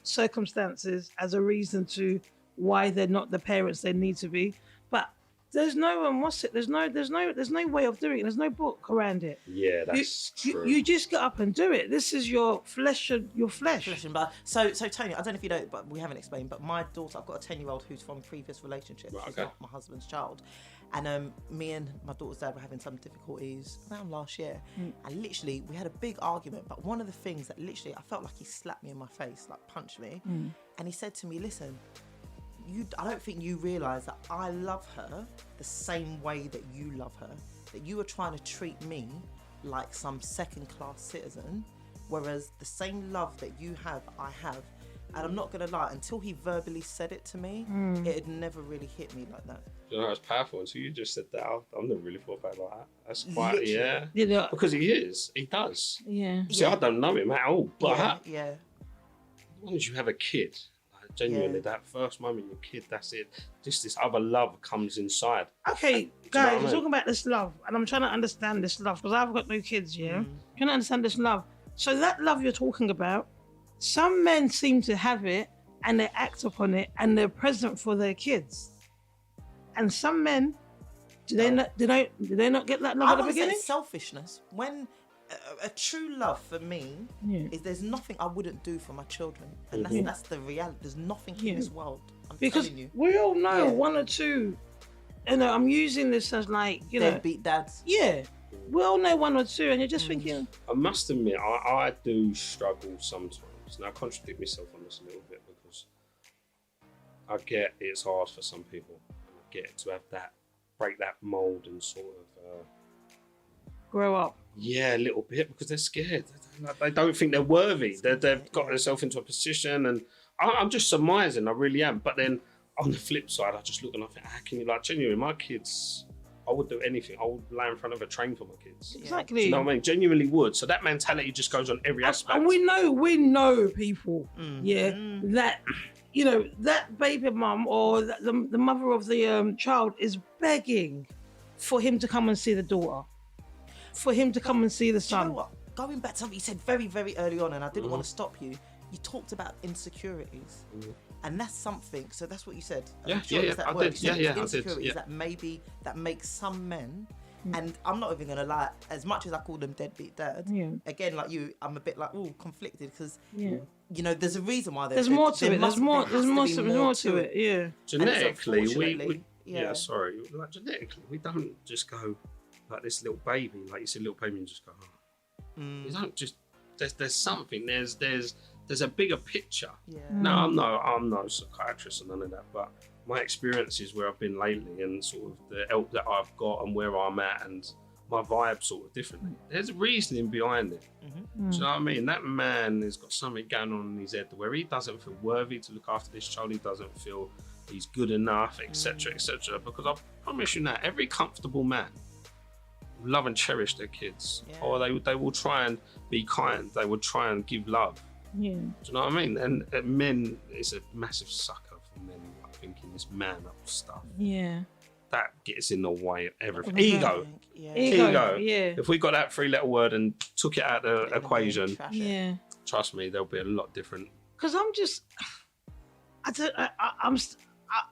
circumstances as a reason to why they're not the parents they need to be. But there's no what's it? There's no way of doing it. There's no book around it. Yeah, that's true. You just get up and do it. This is your flesh and flesh. Flesh and blood. So Tony, I don't know if you know, but we haven't explained. But my daughter, I've got a 10-year-old who's from previous relationships. Right, She's not my husband's child. And me and my daughter's dad were having some difficulties around last year. And literally, we had a big argument. But one of the things that literally, I felt like he slapped me in my face, like punched me. And he said to me, listen, I don't think you realise that I love her the same way that you love her. That you are trying to treat me like some second-class citizen, whereas the same love that you have, I have. And I'm not going to lie, until he verbally said it to me, it had never really hit me like that. You know, it's powerful. So you just said that. I've never really thought about it like that. That's quite, Literally. yeah. Because he does. Yeah. See, I don't know him at all, but Yeah. as long as you have a kid, like, genuinely, that first moment your kid, that's it. Just this other love comes inside. Okay, guys, we're talking about this love, and I'm trying to understand this love because I've got no kids, yeah? Trying to understand this love. So that love you're talking about, some men seem to have it and they act upon it and they're present for their kids. And some men, do they not get that love at the beginning? Say selfishness. When a true love for me is there's nothing I wouldn't do for my children, and that's the reality. There's nothing in this world. I'm telling you. We all know one or two. You know, I'm using this as like deadbeat dads. Yeah, we all know one or two, and you're just thinking. I must admit, I do struggle sometimes. Now I contradict myself on this a little bit because I get it's hard for some people. I get to have that, break that mold and sort of grow up. Yeah, a little bit because they're scared. They don't think they're worthy. They've got themselves into a position, and I'm just surmising. I really am. But then on the flip side, I just look and I think, how can you genuinely? My kids, I would do anything. I would lay in front of a train for my kids. Exactly. Do you know what I mean? Genuinely would. So that mentality just goes on every aspect. And we know people, that, that baby mum or the mother of the child is begging for him to come and see the daughter, for him to come and see the son. You know what? Going back to something you said very, very early on, and I didn't want to stop you. You talked about insecurities. And that's something. So that's what you said. I did. Insecurities that maybe that makes some men. And I'm not even gonna lie. As much as I call them deadbeat dads, again, like you, I'm a bit like conflicted because there's a reason why there's more to it. There's more to it. Yeah. Genetically, genetically, we don't just go like this little baby, like you said, little baby, and just go. You don't just. There's something. There's a bigger picture. Yeah. No, I'm no psychiatrist or none of that, but my experiences where I've been lately and sort of the help that I've got and where I'm at and my vibe sort of differently. There's reasoning behind it. Do you know what I mean? That man has got something going on in his head where he doesn't feel worthy to look after this child. He doesn't feel he's good enough, etc., etc. Because I promise you now, every comfortable man will love and cherish their kids, or they will try and be kind. They will try and give love. Yeah. Do you know what I mean? And men, it's a massive sucker for men, like thinking this man up stuff. Yeah. That gets in the way of everything. Ego. Yeah. If we got that 3-letter word and took it out of the equation, trust me, there'll be a lot different. Because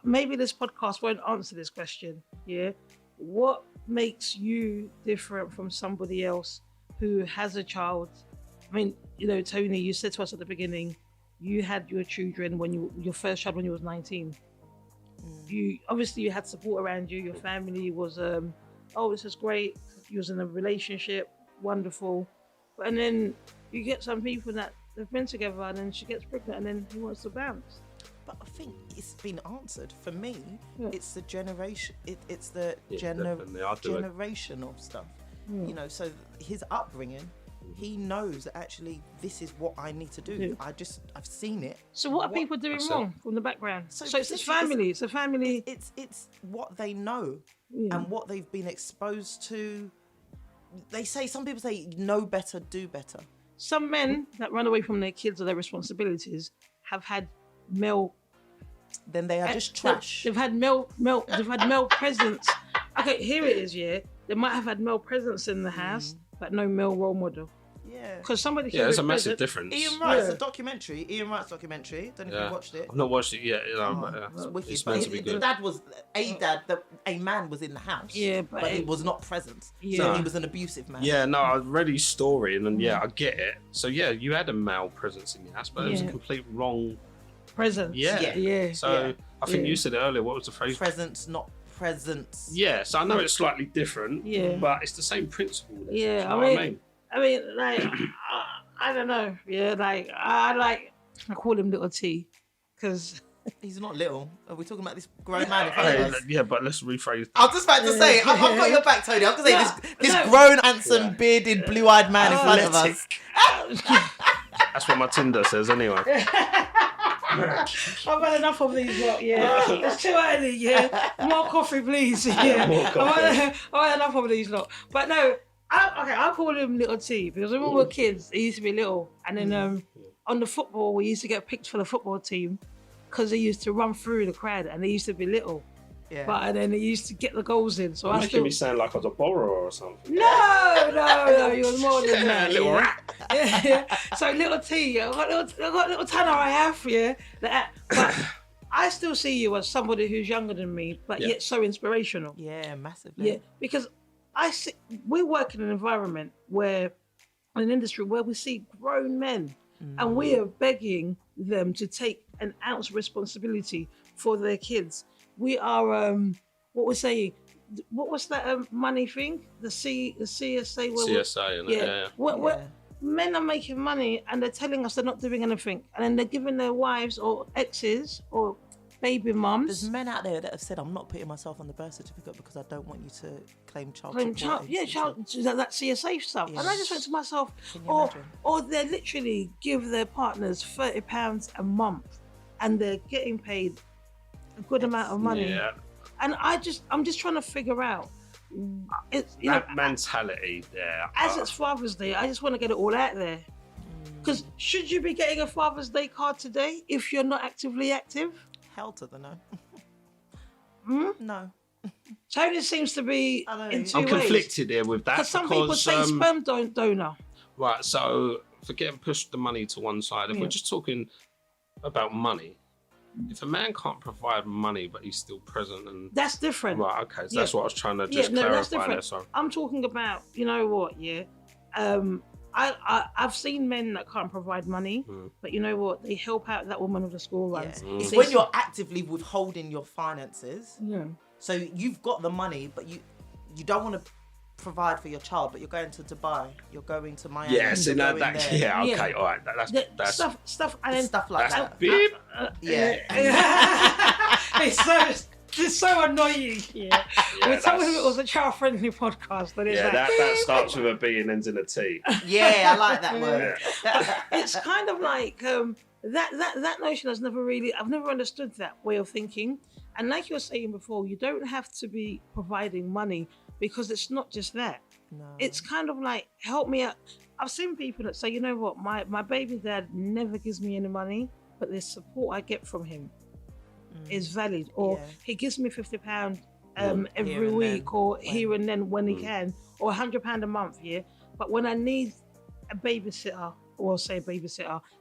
maybe this podcast won't answer this question. Yeah. What makes you different from somebody else who has a child? I mean, Tony, you said to us at the beginning, you had your children your first child when you was 19. You had support around you. Your family was, this is great. You was in a relationship, wonderful. And then you get some people that they've been together, and then she gets pregnant, and then he wants to bounce. But I think it's been answered for me. It's the generation. It's the generational stuff. So his upbringing. He knows that actually this is what I need to do. I've seen it. So what are people doing wrong from the background? So it's family. It's a family. It's what they know and what they've been exposed to. Some people say know better, do better. Some men that run away from their kids or their responsibilities have had male. Then they are just trash. They've had male presence. Okay, here it is. Yeah, they might have had male presence in the house, but no male role model. Yeah. Because somebody can there's a be massive present. difference. Ian Wright's a documentary. Ian Wright's documentary. Don't know if you watched it. I've not watched it yet. It's wicked. It's But meant to be the good. dad was a man was in the house. Yeah, but he was not present. Yeah. So he was an abusive man. Yeah, no, I read his story and then I get it. So you had a male presence in your house, but it was a complete wrong Presence. Yeah. So I think you said it earlier. What was the phrase? Presence, not presence. Yeah. So I know it's slightly different. Yeah. But it's the same principle. Do you Yeah, know what I mean? I mean, like, I don't know. Yeah, like, I call him Little T, because He's not little. Are we talking about this grown man in front of us? Yeah, but let's rephrase. I was just about to say, I've got your back, Tony. I was going to say, this grown, handsome, bearded, blue-eyed man in front of us. That's what my Tinder says anyway. I've had enough of these lot, It's too early, More coffee, please, I've had enough of these lot. But no, I call him Little T, because when we were kids, he used to be little. And then on the football, we used to get picked for the football team, because he used to run through the crowd, and he used to be little. Yeah. But and then he used to get the goals in. So You're making me sound like I was a borrower or something. No, you was more than that. Little rat. So Little T, I got little Tanner, I have, But I still see you as somebody who's younger than me, but yet so inspirational. Yeah, massively. Yeah, because we work in an environment in an industry where we see grown men, and we are begging them to take an ounce of responsibility for their kids. We are, what we're saying, what was that money thing? The CSA? CSA, Men are making money and they're telling us they're not doing anything. And then they're giving their wives or exes or baby mums. There's men out there that have said, I'm not putting myself on the birth certificate because I don't want you to claim child support. That CSA stuff. Yes. And I just went to myself, or they literally give their partners £30 a month and they're getting paid a good amount of money. Yeah. And I'm just trying to figure out mentality there. As it's Father's Day, I just want to get it all out there. Because should you be getting a Father's Day card today if you're not actively active? Hell to the no. No. Tony seems to be in two I'm ways. conflicted here with that. Because some people say sperm donor. Right, so push the money to one side. If we're just talking about money, if a man can't provide money but he's still present, and that's different. Right, okay, so that's what I was trying to just clarify there. So I'm talking about, you know what, I've seen men that can't provide money, but you know what, they help out that woman with the school runs. It's when you're actively withholding your finances. So you've got the money, but you don't want to provide for your child, but you're going to Dubai, you're going to Miami. Okay, all right. That's stuff like that. Beep. It's so annoying. We're telling him it was a child-friendly podcast. That starts with a B and ends in a T. Yeah, I like that word. It's kind of like that notion I've never understood that way of thinking. And like you were saying before, you don't have to be providing money, because it's not just that. No. It's kind of like, help me out. I've seen people that say, you know what, my baby dad never gives me any money, but the support I get from him is valid. Or he gives me £50 every week, or here and then when he can, or £100 a month, But when I need a babysitter,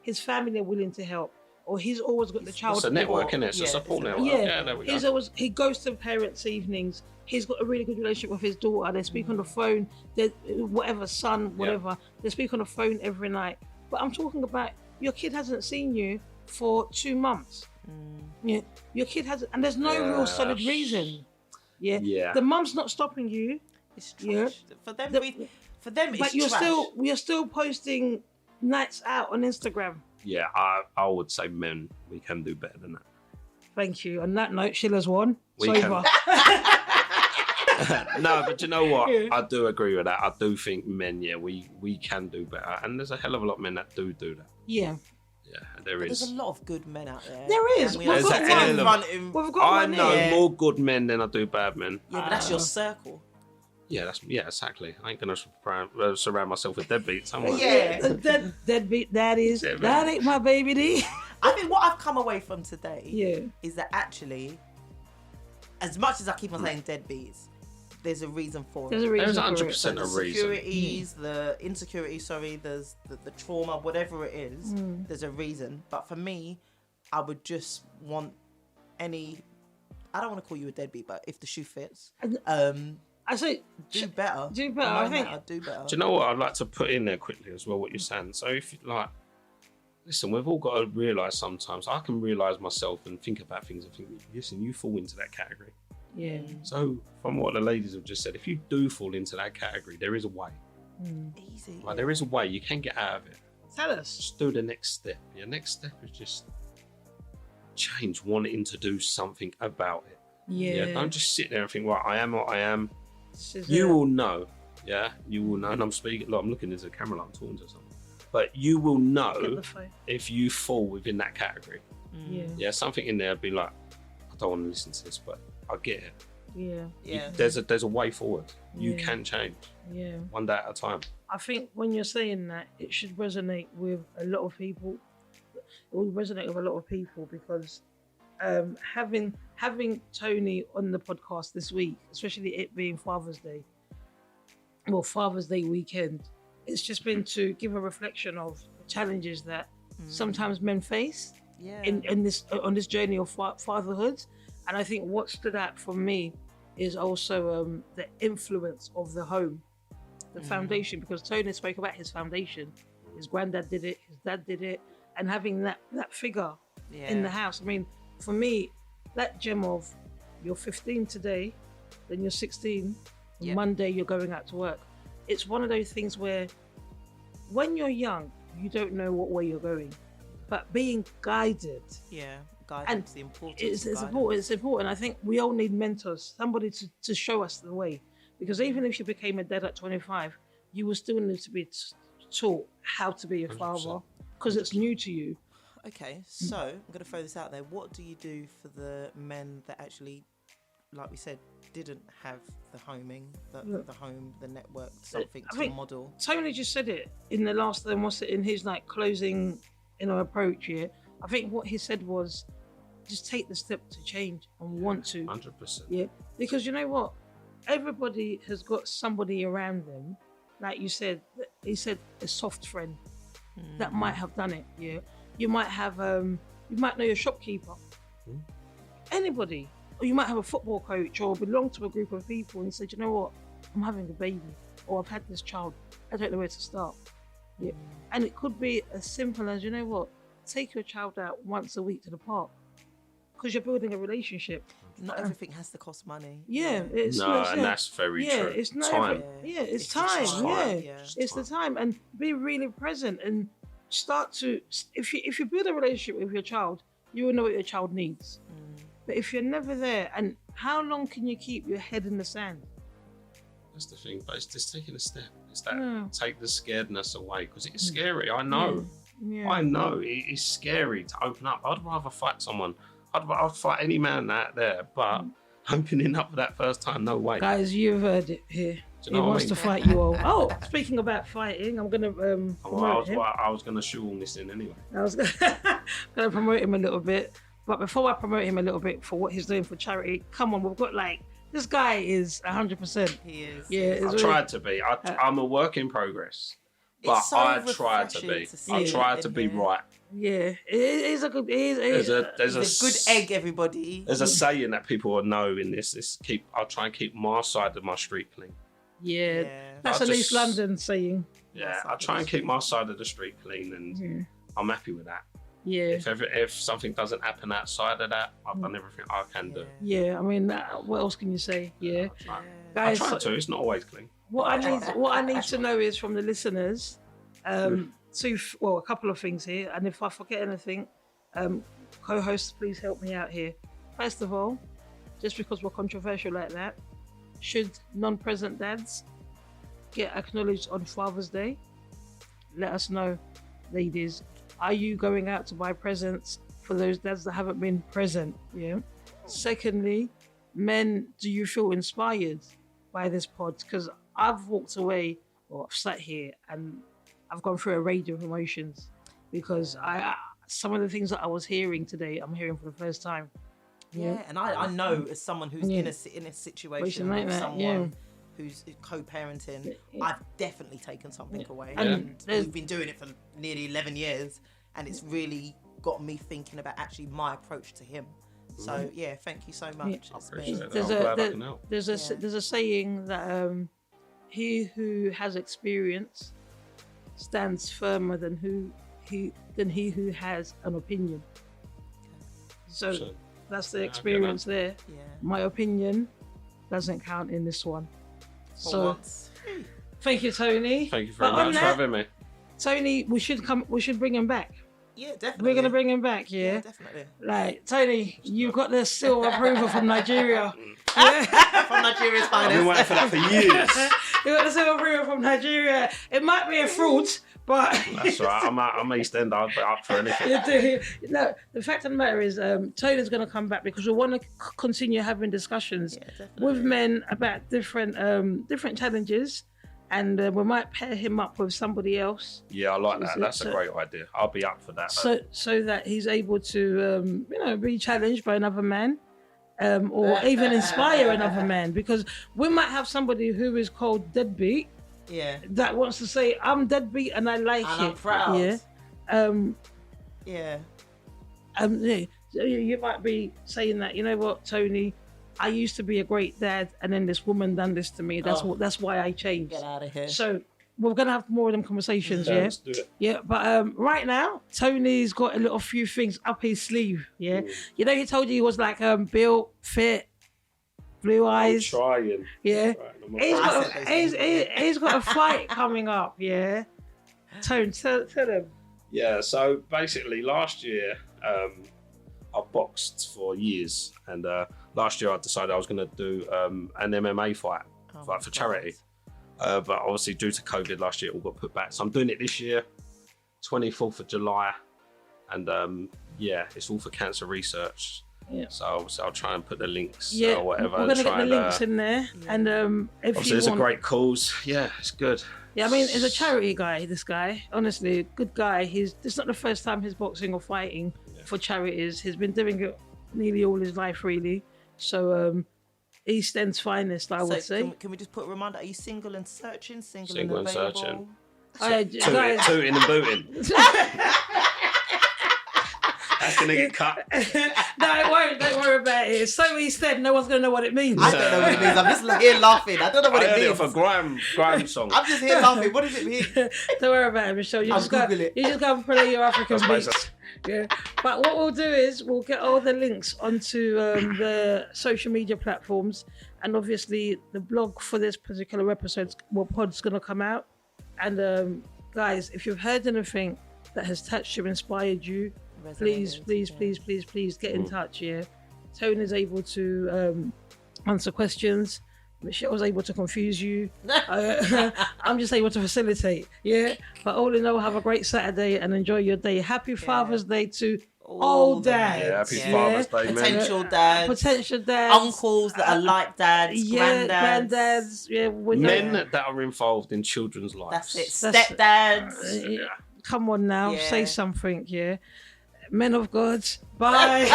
his family are willing to help. Or he's always got the child. It's a network, isn't it? It's a support network. There we go. He goes to parents' evenings. He's got a really good relationship with his daughter. They speak on the phone. They speak on the phone every night. But I'm talking about your kid hasn't seen you for 2 months. Your kid hasn't, and there's no real solid reason. The mum's not stopping you. It's trash. For them, it's but you're still posting nights out on Instagram. Yeah, I would say men, we can do better than that. Thank you. On that note, Sheila's won. We can. No, but you know what? I do agree with that. I do think men, we can do better. And there's a hell of a lot of men that do that. Yeah. Yeah, there is. There's a lot of good men out there. There is. I know more good men than I do bad men. Yeah, but that's your circle. Yeah, exactly. I ain't gonna surround myself with deadbeats, am I? Yeah, deadbeat. That ain't my baby D. I think what I've come away from today is that actually, as much as I keep on saying deadbeats, there's a reason for There's it. a reason. There's 100% The a reason. securities, the insecurities, there's the trauma, whatever it is, there's a reason. But for me, I would just want I don't want to call you a deadbeat, but if the shoe fits, I say do better. Do better. No I think. matter, do better. Do you know what I'd like to put in there quickly as well, what you're saying? So if you like, listen, we've all got to realise sometimes, I can realise myself and think about things and think, listen, you fall into that category. Yeah. So from what the ladies have just said, if you do fall into that category, there is a way. Easy. Like, there is a way, you can get out of it. Tell us. Just do the next step. Your next step is just change, wanting to do something about it. Yeah. Don't just sit there and think, right, I am what I am. This is You it. will know. Yeah, you will know. And I'm speaking, like, I'm looking into the camera like I'm talking to someone. But you will Get know the phone. if you fall within that category. Yeah. Yeah, something in there would be like, I don't want to listen to this, but I get it. Yeah. Yeah. There's a way forward. You Yeah. can change Yeah. one day at a time. I think when you're saying that, it should resonate with a lot of people. It will resonate with a lot of people because having Tony on the podcast this week, especially it being Father's Day, well, Father's Day weekend, it's just been to give a reflection of the challenges that sometimes men face in this on this journey of fatherhood. And I think what stood out for me is also the influence of the home, the foundation, because Tony spoke about his foundation. His granddad did it, his dad did it, and having that figure in the house. I mean, for me, that gem of you're 15 today, then you're 16, Monday you're going out to work. It's one of those things where when you're young, you don't know what way you're going, but being guided. Guidance, the importance. It's important. It's important. I think we all need mentors, somebody to show us the way. Because even if you became a dad at 25, you will still need to be taught how to be a father because it's new to you. Okay, so I'm going to throw this out there. What do you do for the men that actually, like we said, didn't have the homing, the home, the network, something to model? Tony just said it in the last, in his like closing, approach here. I think what he said was, just take the step to change and want to. 100%. Yeah, because you know what? Everybody has got somebody around them, like you said, he said a soft friend that might have done it. Yeah, you might have, you might know your shopkeeper, anybody, or you might have a football coach or belong to a group of people and said, you know what, I'm having a baby or I've had this child, I don't know where to start. Yeah, and it could be as simple as, you know what, take your child out once a week to the park because you're building a relationship. Not everything has to cost money. It's and that's very true. It's not time. It's time. It's the time, and be really present and start to. If you build a relationship with your child, you will know what your child needs. But if you're never there, and how long can you keep your head in the sand? That's the thing, but it's just taking a step. It's that take the scaredness away because it's scary. I know. I know it is scary to open up. I'd rather fight someone. I'd fight any man out there, but opening up for that first time, no way. Guys, you've heard it here. He wants to fight you all. Oh, speaking about fighting, I'm gonna promote him. I was gonna shoehorn this in anyway. I was gonna promote him a little bit, but before I promote him a little bit for what he's doing for charity, come on, we've got this guy is 100%. He is. Yeah, I tried to be. I'm a work in progress. But so I try to be. I try to be right. Yeah, he's a good. There's a good egg, everybody. There's a saying that people know in this. I'll try and keep my side of my street clean. Yeah. That's an East London saying. Yeah, I try and keep my side of the street clean, and I'm happy with that. Yeah. If something doesn't happen outside of that, I've done everything I can do. Yeah, I mean, what else can you say? Yeah. I try to. It's not always clean. What I need to know is from the listeners, a couple of things here, and if I forget anything, co-hosts, please help me out here. First of all, just because we're controversial like that, should non-present dads get acknowledged on Father's Day? Let us know, ladies. Are you going out to buy presents for those dads that haven't been present? Yeah. Secondly, men, do you feel inspired by this pod? Because I've walked away, or I've sat here and I've gone through a range of emotions because some of the things that I was hearing today, I'm hearing for the first time. Yeah, and I know as someone who's in a situation with someone who's co-parenting, I've definitely taken something away. And we've been doing it for nearly 11 years, and it's really got me thinking about actually my approach to him. So yeah, thank you so much. There's a saying that he who has experience stands firmer than he who has an opinion. So that's the experience there. Yeah. My opinion doesn't count in this one. So thank you, Tony. Thank you very much for having me. Tony, we should bring him back. Yeah, definitely. We're gonna bring him back, yeah? Definitely. Like, Tony, you've got the seal of approval from Nigeria. From Nigeria's finest. I've been waiting for that for years. You got the seal of approval from Nigeria. It might be a fraud, but that's right. I'm East End. I'll be up for anything. No, the fact of the matter is, Tony's gonna come back because we want to continue having discussions with men about different challenges. And we might pair him up with somebody else. Yeah, I like that. That's a great idea. I'll be up for that. So that he's able to, be challenged by another man, or even inspire another man. Because we might have somebody who is called deadbeat. Yeah. That wants to say, I'm deadbeat and I like it. I'm proud. Yeah. You might be saying that, you know what, Tony, I used to be a great dad, and then this woman done this to me. That's why I changed. Get out of here. So we're gonna have more of them conversations, yeah. Let's do it. Yeah, but right now Tony's got a few things up his sleeve. Yeah, you know he told you he was like built, fit, blue eyes. I'm trying. Yeah, he's got a fight coming up. Yeah, Tony, tell them. Yeah, so basically last year I boxed for years, and last year I decided I was going to do an MMA fight for charity. But obviously due to COVID last year, it all got put back. So I'm doing it this year, 24th of July. And it's all for cancer research. Yeah. So obviously I'll try and put the links or whatever. We're going to get the links in there. And if obviously it's a great cause. Yeah, it's good. Yeah, I mean, he's a charity guy, this guy. Honestly, good guy. It's not the first time he's boxing or fighting for charities. He's been doing it nearly all his life, really. So East End's finest, I would say. Can we just put a reminder? Are you single and searching? Single and available? Searching. Tooting and booting. That's gonna get cut. No, it won't. Don't worry about it. It's so East End, no one's gonna know what it means. I don't know what it means. I'm just here laughing. I don't know what it means. I heard it for grime song. I'm just here laughing. What does it mean? Don't worry about it, Michelle. You just go and play your African beats. Yeah. But what we'll do is we'll get all the links onto the social media platforms, and obviously the blog for this particular episode, pod's gonna come out. And guys, if you've heard anything that has touched you, inspired you, please get in touch. Yeah, Tony's able to answer questions. Michelle's able to confuse you. I'm just able to facilitate. Yeah, but all in all, have a great Saturday and enjoy your day. Happy Father's Day to all dads. Yeah, happy Father's Day, man. Potential dads, uncles that are like dads, granddads. Yeah, men that are involved in children's lives. That's it. Stepdads. Come on now, say something. Yeah. Men of God, bye.